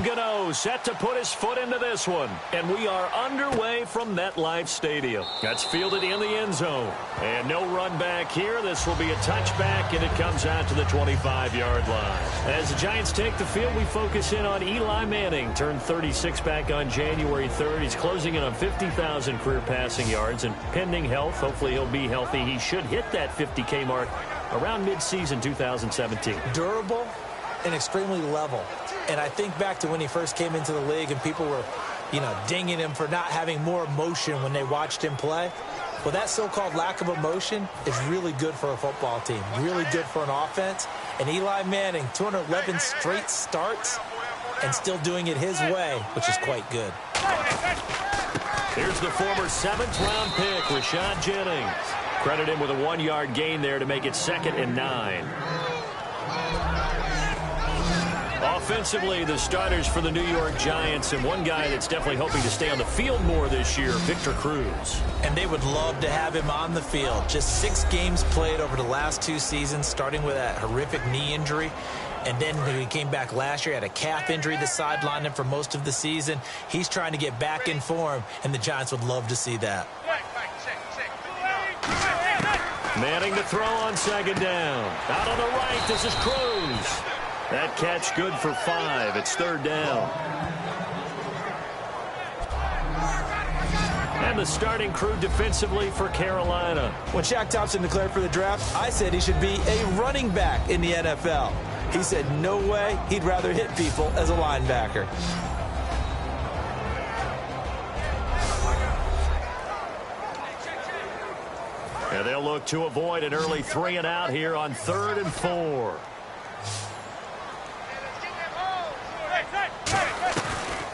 Gano set to put his foot into this one. And we are underway from MetLife Stadium. That's fielded in the end zone. And no run back here. This will be a touchback, and it comes out to the 25-yard line. As the Giants take the field, we focus in on Eli Manning. Turned 36 back on January 3rd. He's closing in on 50,000 career passing yards. And pending health, hopefully he'll be healthy. He should hit that 50K mark around midseason 2017. Durable and extremely level. And I think back to when he first came into the league and people were, dinging him for not having more emotion when they watched him play. Well, that so-called lack of emotion is really good for a football team, really good for an offense. And Eli Manning, 211 straight starts and still doing it his way, which is quite good. Here's the former 7th-round pick, Rashad Jennings. Credit him with a 1-yard gain there to make it 2nd and 9. Offensively, the starters for the New York Giants, and one guy that's definitely hoping to stay on the field more this year, Victor Cruz. And they would love to have him on the field. Just 6 games played over the last 2 seasons, starting with that horrific knee injury. And then when he came back last year, had a calf injury that sidelined him for most of the season. He's trying to get back in form, and the Giants would love to see that. Manning to throw on 2nd down. Out on the right, this is Cruz. That catch good for 5. It's 3rd down. And the starting crew defensively for Carolina. When Shaq Thompson declared for the draft, I said he should be a running back in the NFL. He said no way, he'd rather hit people as a linebacker. And they'll look to avoid an early 3-and-out here on 3rd and 4.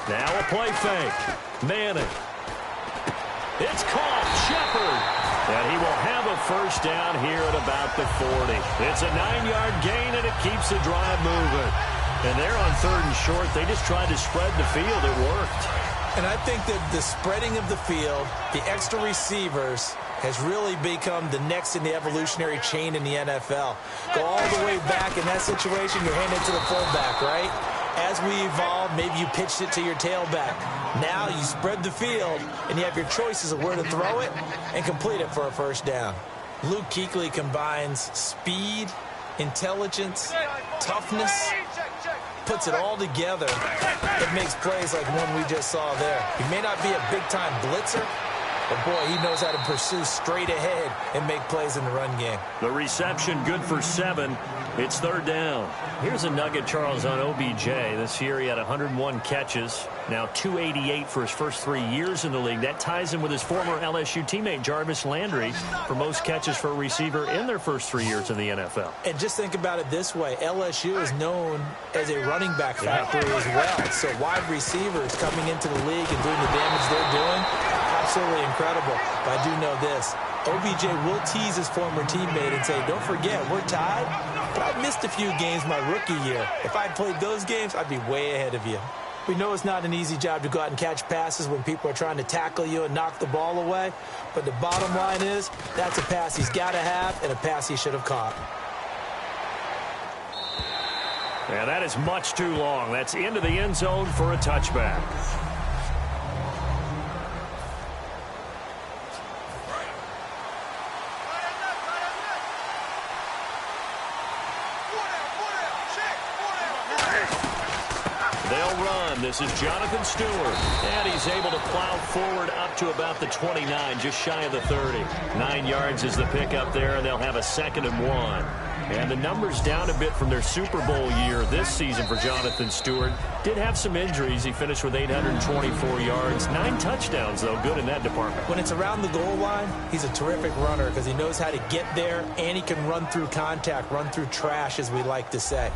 Now a play fake. Manning. It's caught. Shepard. And he will have a first down here at about the 40. It's a 9-yard gain, and it keeps the drive moving. And they're on 3rd and short. They just tried to spread the field. It worked. And I think that the spreading of the field, the extra receivers, has really become the next in the evolutionary chain in the NFL. Go all the way back in that situation, you're handed to the fullback, right? As we evolve, maybe you pitched it to your tailback. Now you spread the field, and you have your choices of where to throw it and complete it for a first down. Luke Kuechly combines speed, intelligence, toughness, puts it all together. It makes plays like one we just saw there. He may not be a big-time blitzer, but, boy, he knows how to pursue straight ahead and make plays in the run game. The reception good for 7. It's 3rd down. Here's a nugget, Charles, on OBJ. This year he had 101 catches. Now 288 for his first 3 years in the league. That ties him with his former LSU teammate Jarvis Landry for most catches for a receiver in their first 3 years in the NFL. And just think about it this way. LSU is known as a running back factory as well. So wide receivers coming into the league and doing the damage they're doing, absolutely incredible. But I do know this. OBJ will tease his former teammate and say, don't forget, we're tied, but I missed a few games my rookie year. If I'd played those games, I'd be way ahead of you. We know it's not an easy job to go out and catch passes when people are trying to tackle you and knock the ball away, but the bottom line is that's a pass he's got to have and a pass he should have caught. Yeah, that is much too long. That's into the end zone for a touchback. They'll run. This is Jonathan Stewart. And he's able to plow forward up to about the 29, just shy of the 30. 9 yards is the pickup there, and they'll have a 2nd and 1. And the numbers down a bit from their Super Bowl year this season for Jonathan Stewart. Did have some injuries. He finished with 824 yards. 9 touchdowns, though. Good in that department. When it's around the goal line, he's a terrific runner because he knows how to get there, and he can run through contact, run through trash, as we like to say.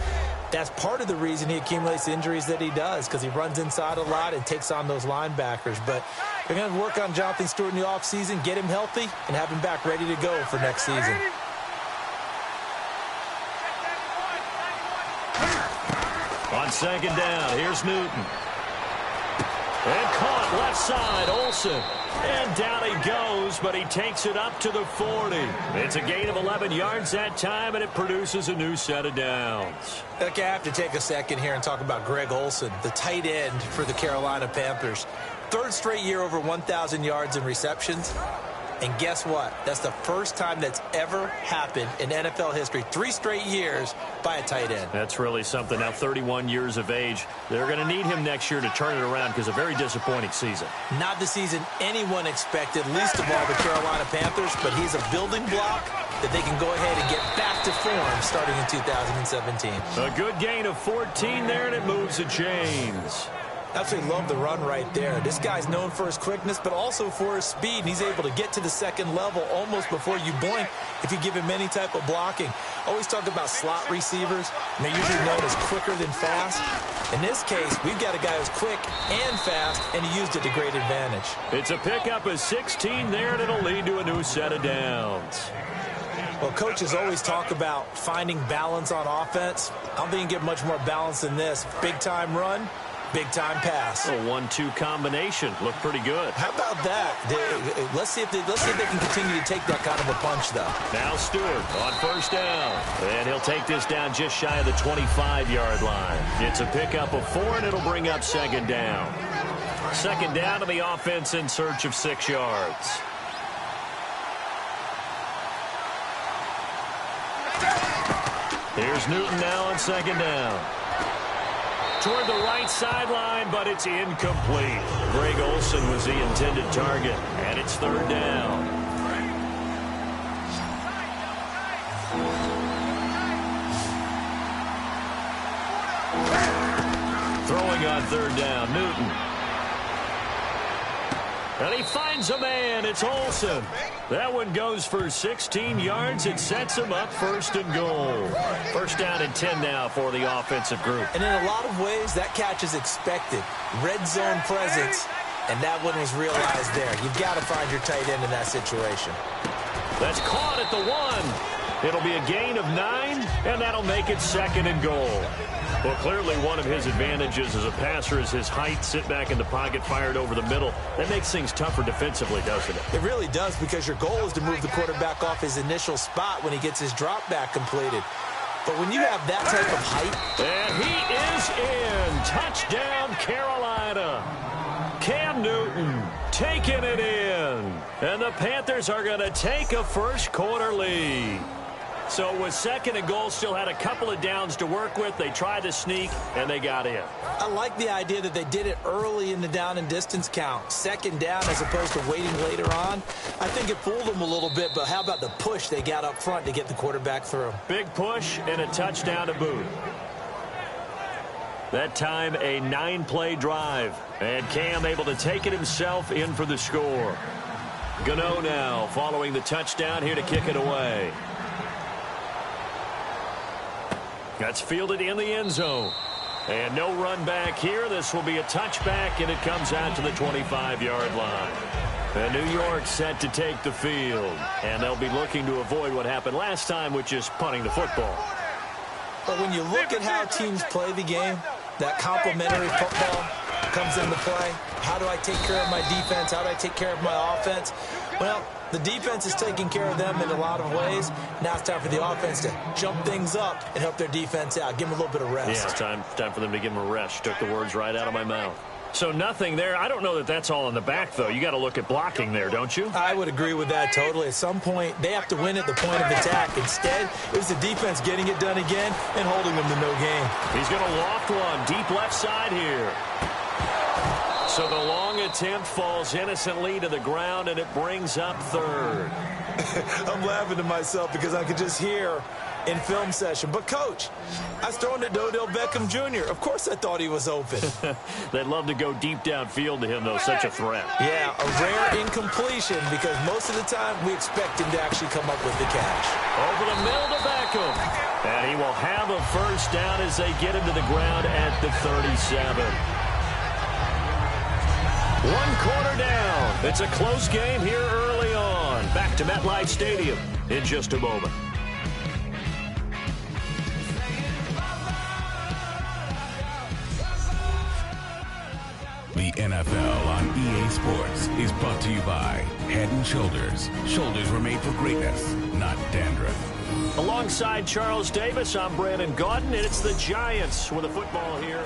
That's part of the reason he accumulates injuries that he does, because he runs inside a lot and takes on those linebackers. But they're going to work on Jonathan Stewart in the offseason, get him healthy, and have him back ready to go for next season. On 2nd down, here's Newton. And caught left side, Olsen. And down he goes, but he takes it up to the 40. It's a gain of 11 yards that time, and it produces a new set of downs. Okay, I have to take a second here and talk about Greg Olsen, the tight end for the Carolina Panthers. Third straight year over 1,000 yards in receptions. And guess what? That's the first time that's ever happened in NFL history. 3 straight years by a tight end. That's really something. Now 31 years of age. They're going to need him next year to turn it around because a very disappointing season. Not the season anyone expected, least of all the Carolina Panthers, but he's a building block that they can go ahead and get back to form starting in 2017. A good gain of 14 there, and it moves the chains. Absolutely love the run right there. This guy's known for his quickness, but also for his speed. And he's able to get to the second level almost before you blink if you give him any type of blocking. Always talk about slot receivers, and they're usually known as quicker than fast. In this case, we've got a guy who's quick and fast, and he used it to great advantage. It's a pickup of 16 there, and it'll lead to a new set of downs. Well, coaches always talk about finding balance on offense. I don't think you can get much more balance than this. Big-time run. Big-time pass. A 1-2 combination. Looked pretty good. How about that? Let's see if they can continue to take that kind of a punch, though. Now Stewart on first down. And he'll take this down just shy of the 25-yard line. It's a pickup of 4, and it'll bring up second down. Second down to the offense in search of 6 yards. Here's Newton now on second down. Toward the right sideline, but it's incomplete. Greg Olsen was the intended target, and it's third down. Throwing on third down, Newton. And he finds a man. It's Olsen. That one goes for 16 yards. It sets him up first and goal. First down and 10 now for the offensive group. And in a lot of ways, that catch is expected. Red zone presence, and that one was realized there. You've got to find your tight end in that situation. That's caught at the 1. It'll be a gain of 9, and that'll make it second and goal. Well, clearly one of his advantages as a passer is his height. Sit back in the pocket, fired over the middle. That makes things tougher defensively, doesn't it? It really does, because your goal is to move the quarterback off his initial spot when he gets his drop back completed. But when you have that type of height... And he is in. Touchdown, Carolina. Cam Newton taking it in. And the Panthers are going to take a first quarter lead. So with second and goal, still had a couple of downs to work with. They tried to sneak, and they got in. I like the idea that they did it early in the down and distance count. Second down as opposed to waiting later on. I think it fooled them a little bit, but how about the push they got up front to get the quarterback through? Big push and a touchdown to boot. That time a 9-play drive. And Cam able to take it himself in for the score. Gano now following the touchdown here to kick it away. That's fielded in the end zone. And no run back here. This will be a touchback, and it comes out to the 25-yard line. And New York set to take the field. And they'll be looking to avoid what happened last time, which is punting the football. But when you look at how teams play the game, that complementary football comes into play. How do I take care of my defense? How do I take care of my offense? Well, the defense is taking care of them in a lot of ways. Now it's time for the offense to jump things up and help their defense out. Give them a little bit of rest. Yeah, it's time for them to give them a rest. Took the words right out of my mouth. So nothing there. I don't know that that's all in the back, though. You got to look at blocking there, don't you? I would agree with that totally. At some point, they have to win at the point of attack. Instead, it was the defense getting it done again and holding them to no gain. He's going to loft one deep left side here. So the long attempt falls innocently to the ground, and it brings up third. I'm laughing to myself because I could just hear in film session. But, Coach, I was throwing to Odell Beckham Jr. Of course I thought he was open. They'd love to go deep downfield to him, though. Such a threat. Yeah, a rare incompletion because most of the time we expect him to actually come up with the catch. Over the middle to Beckham. And he will have a first down as they get him to the ground at the 37. 1 quarter down. It's a close game here early on. Back to MetLife Stadium in just a moment. The NFL on EA Sports is brought to you by Head & Shoulders. Shoulders were made for greatness, not dandruff. Alongside Charles Davis, I'm Brandon Gaudin, and it's the Giants with a football here.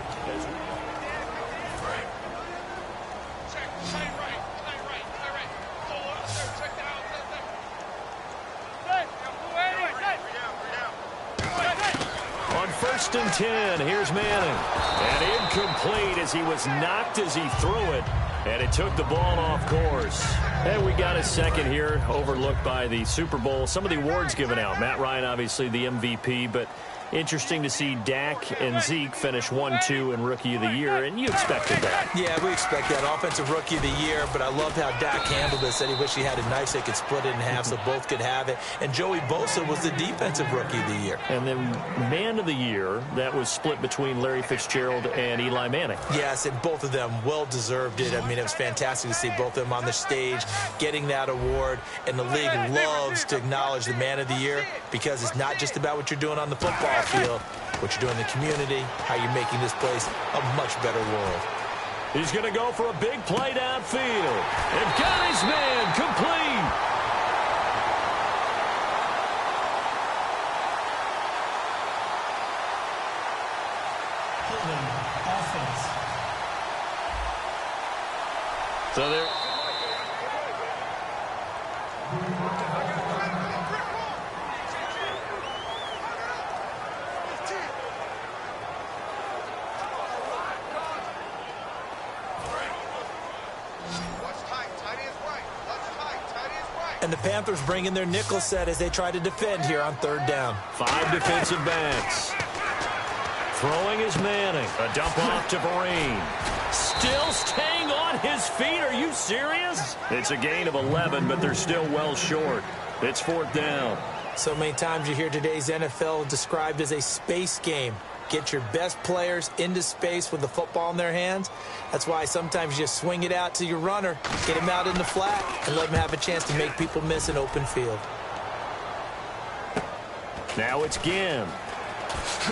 On 1st and 10, here's Manning. And incomplete as he was knocked as he threw it. And it took the ball off course. And we got a second here, overlooked by the Super Bowl. Some of the awards given out. Matt Ryan, obviously, the MVP, but interesting to see Dak and Zeke finish 1-2 in Rookie of the Year, and you expected that. Yeah, we expect that. Offensive Rookie of the Year, but I loved how Dak handled it. Said he wished he had a knife so he could split it in half so both could have it. And Joey Bosa was the Defensive Rookie of the Year. And then Man of the Year, that was split between Larry Fitzgerald and Eli Manning. Yes, and both of them well-deserved it. I mean, it was fantastic to see both of them on the stage getting that award. And the league loves to acknowledge the Man of the Year because it's not just about what you're doing on the football field, what you're doing in the community, how you're making this place a much better world. He's going to go for a big play downfield. And got his man complete. Offense. So there. And the Panthers bring in their nickel set as they try to defend here on 3rd down. 5 defensive backs. Throwing is Manning. A dump off to Vereen. Still staying on his feet. Are you serious? It's a gain of 11, but they're still well short. It's 4th down. So many times you hear today's NFL described as a space game. Get your best players into space with the football in their hands. That's why sometimes you just swing it out to your runner, get him out in the flat, and let him have a chance to make people miss an open field. Now it's Ginn.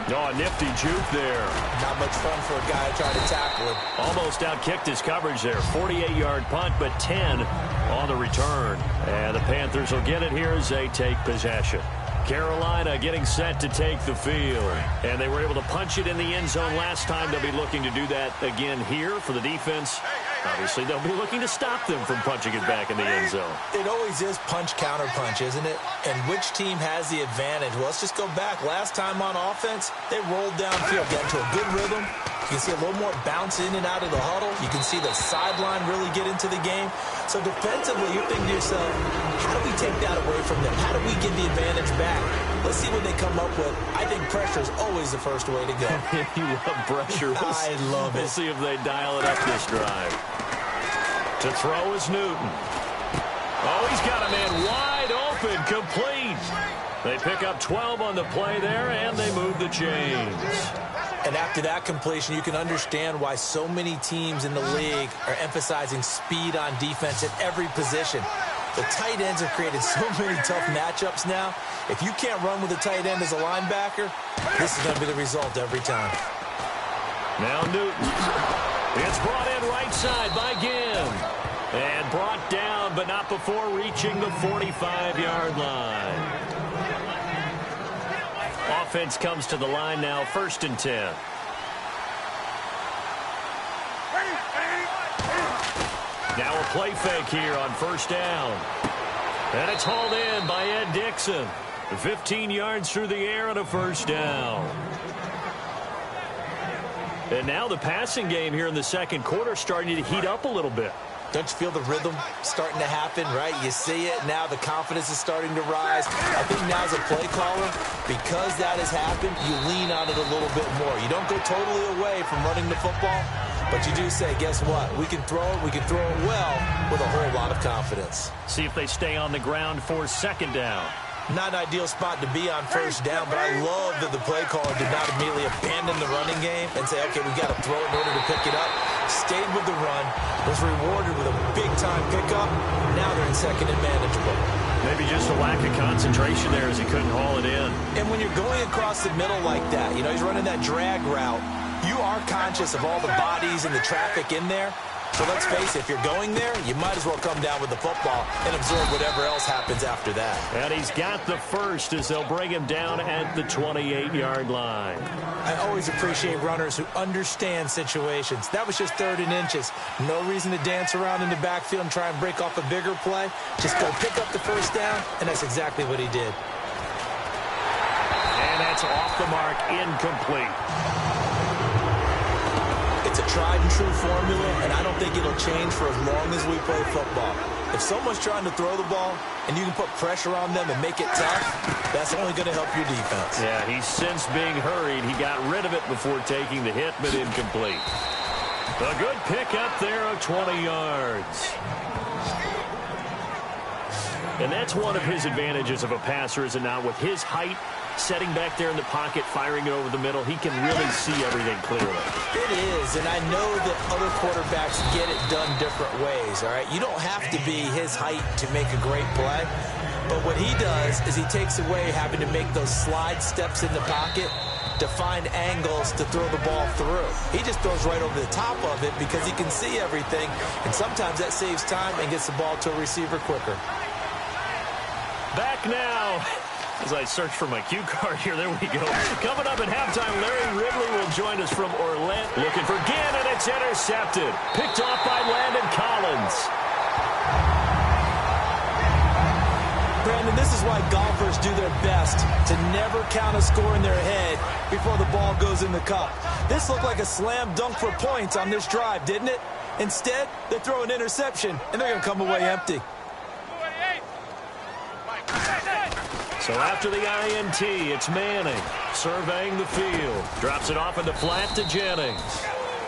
Oh, a nifty juke there. Not much fun for a guy trying to tackle him. Almost outkicked his coverage there. 48-yard punt, but 10 on the return. And the Panthers will get it here as they take possession. Carolina getting set to take the field. And they were able to punch it in the end zone last time. They'll be looking to do that again here for the defense. Obviously, they'll be looking to stop them from punching it back in the end zone. It always is punch-counter-punch, isn't it? And which team has the advantage? Well, let's just go back. Last time on offense, they rolled downfield, got into a good rhythm. You can see a little more bounce in and out of the huddle. You can see the sideline really get into the game. So defensively, you're thinking to yourself, how do we take that away from them? How do we get the advantage back? Let's see what they come up with. I think pressure is always the first way to go. You love pressure. I love it. We'll see if they dial it up this drive. To throw is Newton. Oh, he's got a man wide open, complete. They pick up 12 on the play there, and they move the chains. And after that completion, you can understand why so many teams in the league are emphasizing speed on defense at every position. The tight ends have created so many tough matchups now. If you can't run with a tight end as a linebacker, this is going to be the result every time. Now Newton. It's brought in right side by Ginn. And brought down, but not before reaching the 45-yard line. Offense comes to the line now, 1st and 10. Now a play fake here on 1st down. And it's hauled in by Ed Dixon. 15 yards through the air and a 1st down. And now the passing game here in the 2nd quarter starting to heat up a little bit. Don't you feel the rhythm starting to happen, right? You see it. Now the confidence is starting to rise. I think now as a play caller, because that has happened, you lean on it a little bit more. You don't go totally away from running the football, but you do say, guess what? We can throw it. We can throw it well with a whole lot of confidence. See if they stay on the ground for 2nd down. Not an ideal spot to be on 1st down, but I love that the play caller did not immediately abandon the running game and say, okay, we've got to throw it in order to pick it up. Stayed with the run, was rewarded with a big-time pickup. Now they're in 2nd and manageable. Maybe just a lack of concentration there as he couldn't haul it in. And when you're going across the middle like that, you know, he's running that drag route, you are conscious of all the bodies and the traffic in there. So let's face it, if you're going there, you might as well come down with the football and absorb whatever else happens after that. And he's got the first as they'll bring him down at the 28-yard line. I always appreciate runners who understand situations. That was just 3rd and inches. No reason to dance around in the backfield and try and break off a bigger play. Just go pick up the first down, and that's exactly what he did. And that's off the mark, incomplete. It's a tried-and-true formula, and I don't think it'll change for as long as we play football. If someone's trying to throw the ball and you can put pressure on them and make it tough, that's only going to help your defense. Yeah, he's since being hurried. He got rid of it before taking the hit, but incomplete. A good pick up there of 20 yards. And that's one of his advantages of a passer, is it not? With his height, setting back there in the pocket, firing it over the middle, he can really see everything clearly. It is, and I know that other quarterbacks get it done different ways, all right? You don't have to be his height to make a great play, but what he does is he takes away having to make those slide steps in the pocket to find angles to throw the ball through. He just throws right over the top of it because he can see everything, and sometimes that saves time and gets the ball to a receiver quicker. Back now. As I search for my cue card here, there we go. Coming up at halftime, Larry Ridley will join us from Orlando. Looking for Ginn, and it's intercepted. Picked off by Landon Collins. Brandon, this is why golfers do their best to never count a score in their head before the ball goes in the cup. This looked like a slam dunk for points on this drive, didn't it? Instead, they throw an interception, and they're going to come away empty. So after the INT, it's Manning surveying the field. Drops it off in the flat to Jennings.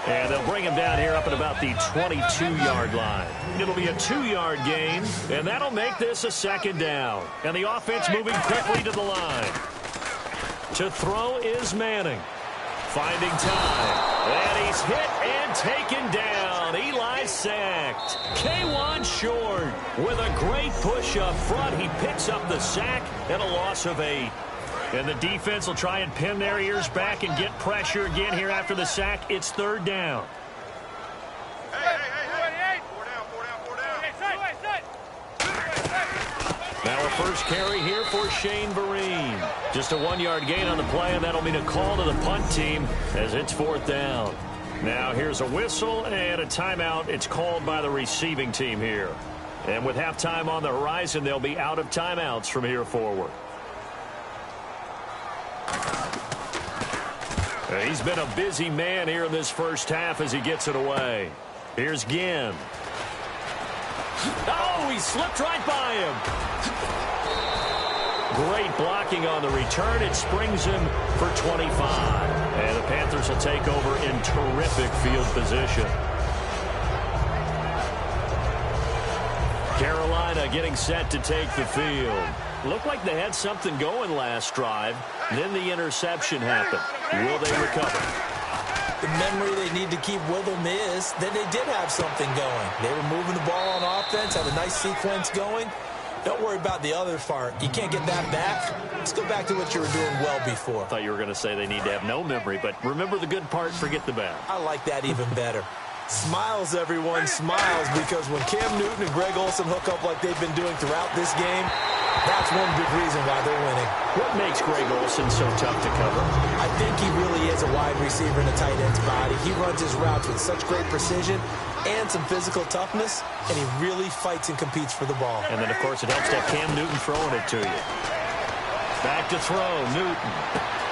And they'll bring him down here up at about the 22-yard line. It'll be a 2-yard gain, and that'll make this a 2nd down. And the offense moving quickly to the line. To throw is Manning. Finding time. And he's hit and taken down. Eli sacked. K1 short with a great push up front. He picks up the sack and a loss of 8. And the defense will try and pin their ears back and get pressure again here after the sack. It's 3rd down. Now a first carry here for Shane Vereen. Just a 1-yard gain on the play, and that'll mean a call to the punt team as it's 4th down. Now here's a whistle and a timeout. It's called by the receiving team here. And with halftime on the horizon, they'll be out of timeouts from here forward. He's been a busy man here in this first half as he gets it away. Here's Ginn. Oh, he slipped right by him. Great blocking on the return. It springs him for 25. And the Panthers will take over in terrific field position. Carolina getting set to take the field. Looked like they had something going last drive. Then the interception happened. Will they recover? The memory they need to keep with them is that they did have something going. They were moving the ball on offense, had a nice sequence going. Don't worry about the other part. You can't get that back. Let's go back to what you were doing well before. I thought you were going to say they need to have no memory, but remember the good part, forget the bad. I like that even better. Smiles, everyone, smiles, because when Cam Newton and Greg Olsen hook up like they've been doing throughout this game, that's one big reason why they're winning. What makes Greg Olsen so tough to cover? I think he really is a wide receiver in a tight end's body. He runs his routes with such great precision and some physical toughness, and he really fights and competes for the ball. And then, of course, it helps to have Cam Newton throwing it to you. Back to throw, Newton.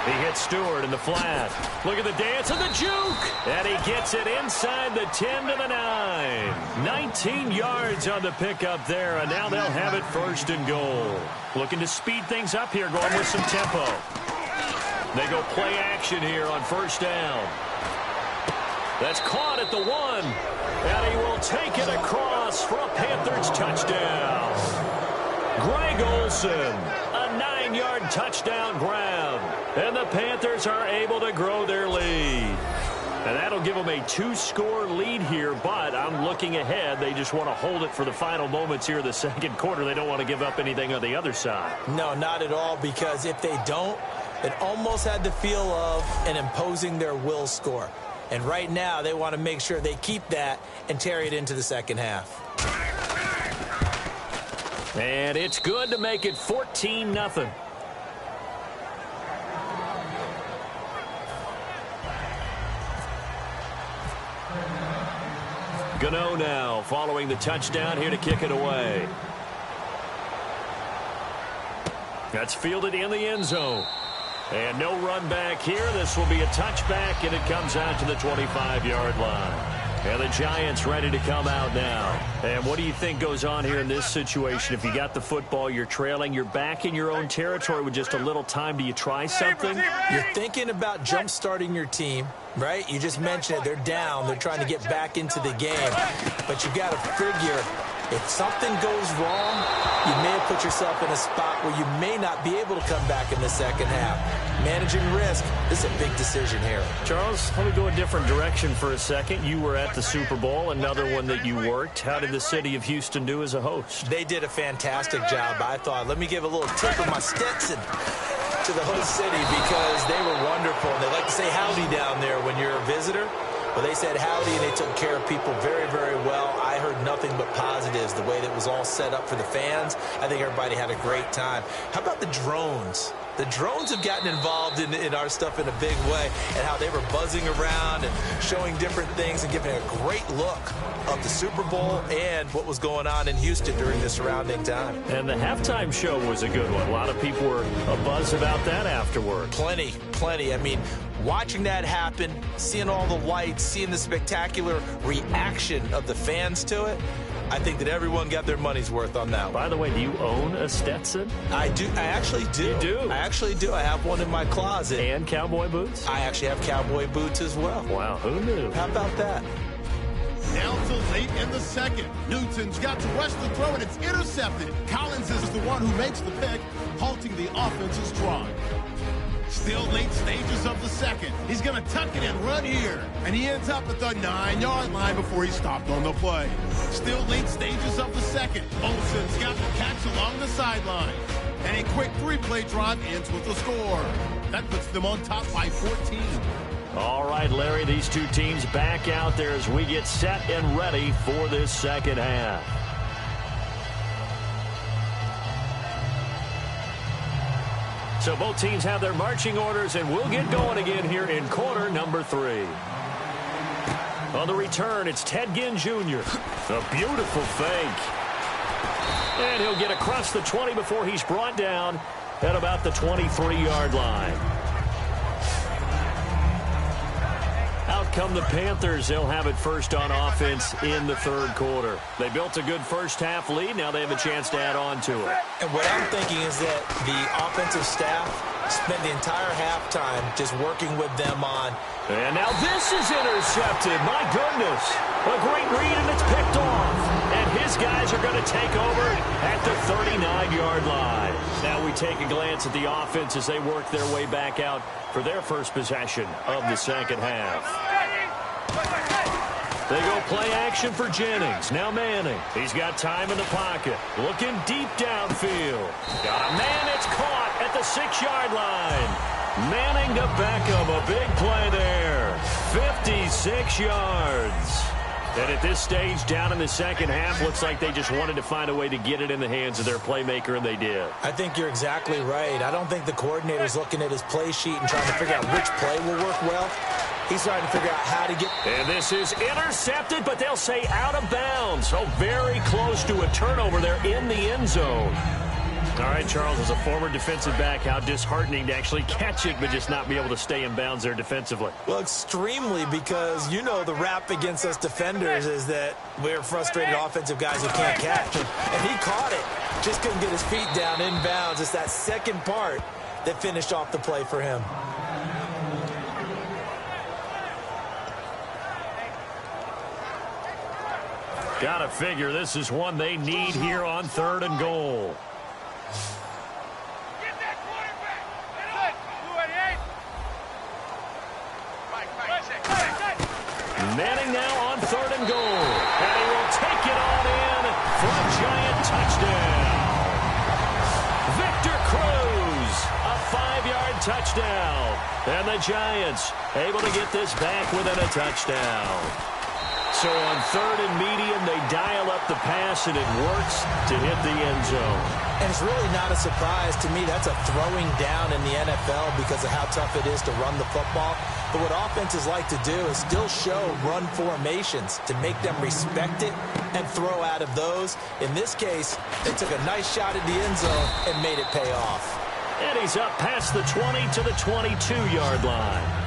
He hits Stewart in the flat. Look at the dance and the juke. And he gets it inside the 10 to the 9. 19 yards on the pickup there, and now they'll have it 1st and goal. Looking to speed things up here, going with some tempo. They go play action here on 1st down. That's caught at the 1. And he will take it across for a Panthers touchdown. Greg Olsen, a 9-yard touchdown grab. And the Panthers are able to grow their lead. And that'll give them a 2-score lead here, but I'm looking ahead. They just want to hold it for the final moments here in the 2nd quarter. They don't want to give up anything on the other side. No, not at all, because if they don't, it almost had the feel of an imposing their will score. And right now, they want to make sure they keep that and carry it into the second half. And it's good to make it 14-0. Gano now following the touchdown here to kick it away. That's fielded in the end zone. And no run back here. This will be a touchback, and it comes out to the 25-yard line. And the Giants ready to come out now. And what do you think goes on here in this situation? If you got the football, you're trailing, you're back in your own territory with just a little time. Do you try something? You're thinking about jump-starting your team, right? You just mentioned it. They're down. They're trying to get back into the game. But you've got to figure, if something goes wrong, you may have put yourself in a spot where you may not be able to come back in the second half. Managing risk, this is a big decision here. Charles, let me go a different direction for a second. You were at the Super Bowl, another one that you worked. How did the city of Houston do as a host? They did a fantastic job, I thought. Let me give a little tip of my Stetson to the host city because they were wonderful. They like to say howdy down there when you're a visitor. Well, they said howdy, and they took care of people very, very well. I heard nothing but positives, the way that was all set up for the fans. I think everybody had a great time. How about the drones? The drones have gotten involved in our stuff in a big way, and how they were buzzing around and showing different things and giving a great look of the Super Bowl and what was going on in Houston during the surrounding time. And the halftime show was a good one. A lot of people were abuzz about that afterward. Plenty. I mean, watching that happen, seeing all the lights, seeing the spectacular reaction of the fans to it, I think that everyone got their money's worth on that one. By the way, do you own a Stetson? I do. I actually do. You do? I actually do. I have one in my closet. And cowboy boots? I actually have cowboy boots as well. Wow, who knew? How about that? Down to late in the second. Newton's got to rush the throw, and it's intercepted. Collins is the one who makes the pick, halting the offense's drive. Still late stages of the second. He's going to tuck it and run here. And he ends up at the 9-yard line before he stopped on the play. Still late stages of the second. Olsen's got the catch along the sideline. And a quick 3-play drive ends with a score. That puts them on top by 14. All right, Larry, these two teams back out there as we get set and ready for this second half. So both teams have their marching orders, and we'll get going again here in quarter number 3. On the return, it's Ted Ginn Jr. A beautiful fake. And he'll get across the 20 before he's brought down at about the 23-yard line. Out come the Panthers. They'll have it first on offense in the third quarter. They built a good first half lead. Now they have a chance to add on to it. And what I'm thinking is that the offensive staff spent the entire halftime just working with them on. And now this is intercepted. My goodness. A great read, and it's picked off. And his guys are going to take over at the 39-yard line. Now we take a glance at the offense as they work their way back out for their first possession of the second half. They go play action for Jennings. Now Manning. He's got time in the pocket. Looking deep downfield. Got a man. It's caught at the 6-yard line. Manning to Beckham. A big play there. 56 yards. And at this stage, down in the second half, looks like they just wanted to find a way to get it in the hands of their playmaker, and they did. I think you're exactly right. I don't think the coordinator's looking at his play sheet and trying to figure out which play will work well. He's trying to figure out how to get... And this is intercepted, but they'll say out of bounds. So very close to a turnover there in the end zone. All right, Charles, as a former defensive back, how disheartening to actually catch it, but just not be able to stay in bounds there defensively. Well, extremely, because you know the rap against us defenders is that we're frustrated offensive guys who can't catch. And he caught it. Just couldn't get his feet down in bounds. It's that second part that finished off the play for him. Gotta figure this is one they need here on 3rd and goal. Manning now on 3rd and goal. And he will take it on in for a giant touchdown. Victor Cruz, a 5-yard touchdown. And the Giants able to get this back within a touchdown. So on 3rd and medium, they dial up the pass, and it works to hit the end zone. And it's really not a surprise to me. That's a throwing down in the NFL because of how tough it is to run the football. But what offenses like to do is still show run formations to make them respect it and throw out of those. In this case, they took a nice shot at the end zone and made it pay off. And he's up past the 20 to the 22-yard line.